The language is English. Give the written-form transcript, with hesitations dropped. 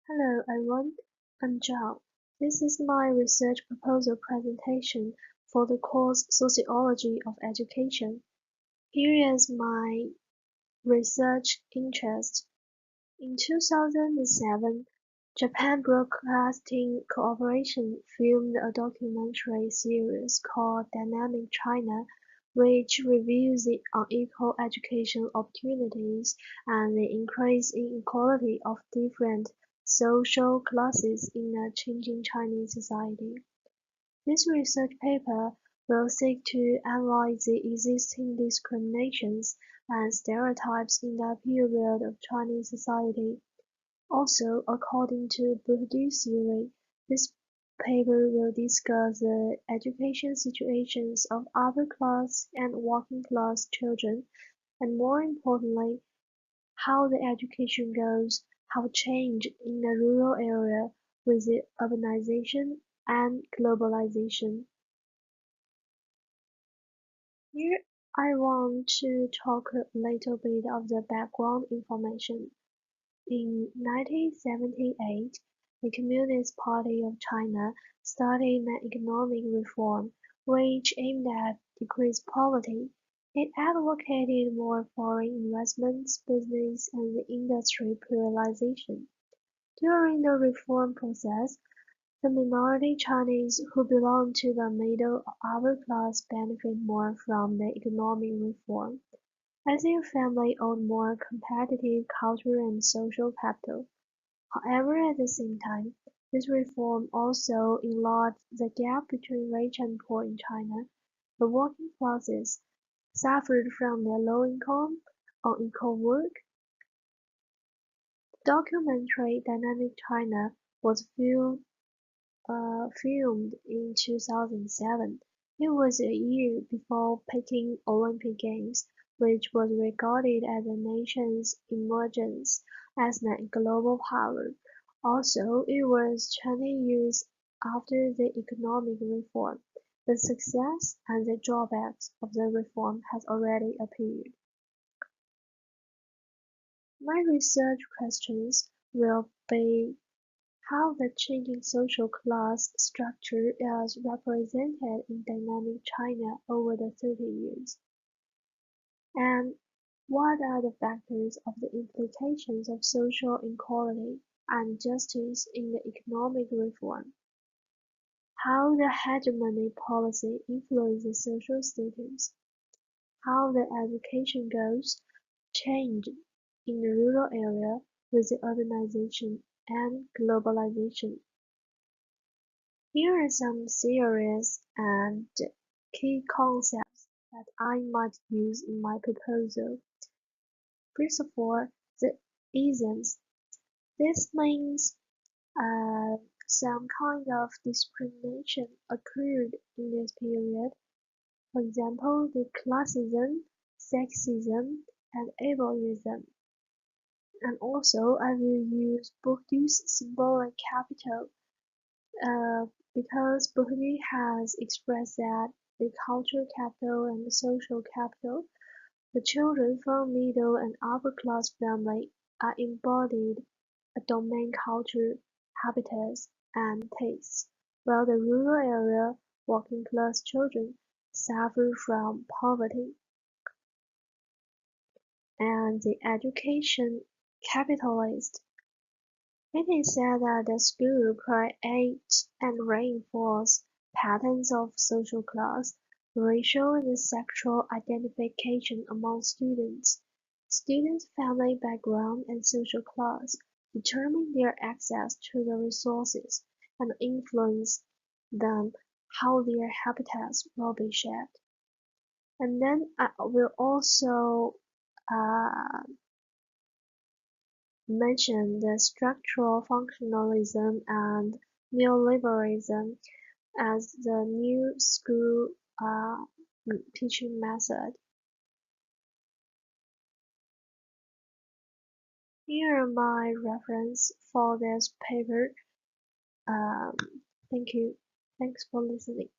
Hello everyone, I'm Zhao. This is my research proposal presentation for the course Sociology of Education. Here is my research interest. In 2007, Japan Broadcasting Corporation filmed a documentary series called Dynamic China, which reviews the unequal education opportunities and the increasing inequality of different social classes in a changing Chinese society. This research paper will seek to analyze the existing discriminations and stereotypes in that period of Chinese society. Also, according to Bourdieu's theory, this paper will discuss the education situations of upper-class and working-class children, and more importantly, how the education goals have changed in the rural area with the urbanization and globalization. Here I want to talk a little bit of the background information. In 1978, the Communist Party of China started an economic reform which aimed at decrease poverty. It advocated more foreign investments, business and industry pluralization. During the reform process, the minority Chinese who belonged to the middle or upper class benefited more from the economic reform, as their family owned more competitive cultural and social capital. However, at the same time, this reform also enlarged the gap between rich and poor in China. The working classes suffered from their low income, unequal work. The documentary "Dynamic China" was filmed in 2007. It was a year before Peking Olympic Games, which was regarded as the nation's emergence as a global power. Also, it was 20 years after the economic reform. The success and the drawbacks of the reform has already appeared. My research questions will be how the changing social class structure is represented in dynamic China over the 30 years, and what are the factors of the implications of social inequality and justice in the economic reform, how the hegemony policy influences social status, how the education goals change in the rural area with the urbanization and globalization. Here are some theories and key concepts that I might use in my proposal. First of all, the isms. This means some kind of discrimination occurred in this period. For example, the classism, sexism, and ableism. And also, I will use Bourdieu's symbolic capital because Bourdieu has expressed that the cultural capital and the social capital, the children from middle and upper class family are embodied a domain culture, habitats, and tastes, while the rural area working class children suffer from poverty. And the education capitalist. It is said that the school creates and reinforces patterns of social class, racial and sexual identification among students. Students' family background and social class determine their access to the resources and influence them how their habitats will be shaped. And then I will also uh, mention the structural functionalism and neoliberalism as the new school teaching method. Here are my reference for this paper. Thank you. Thanks for listening.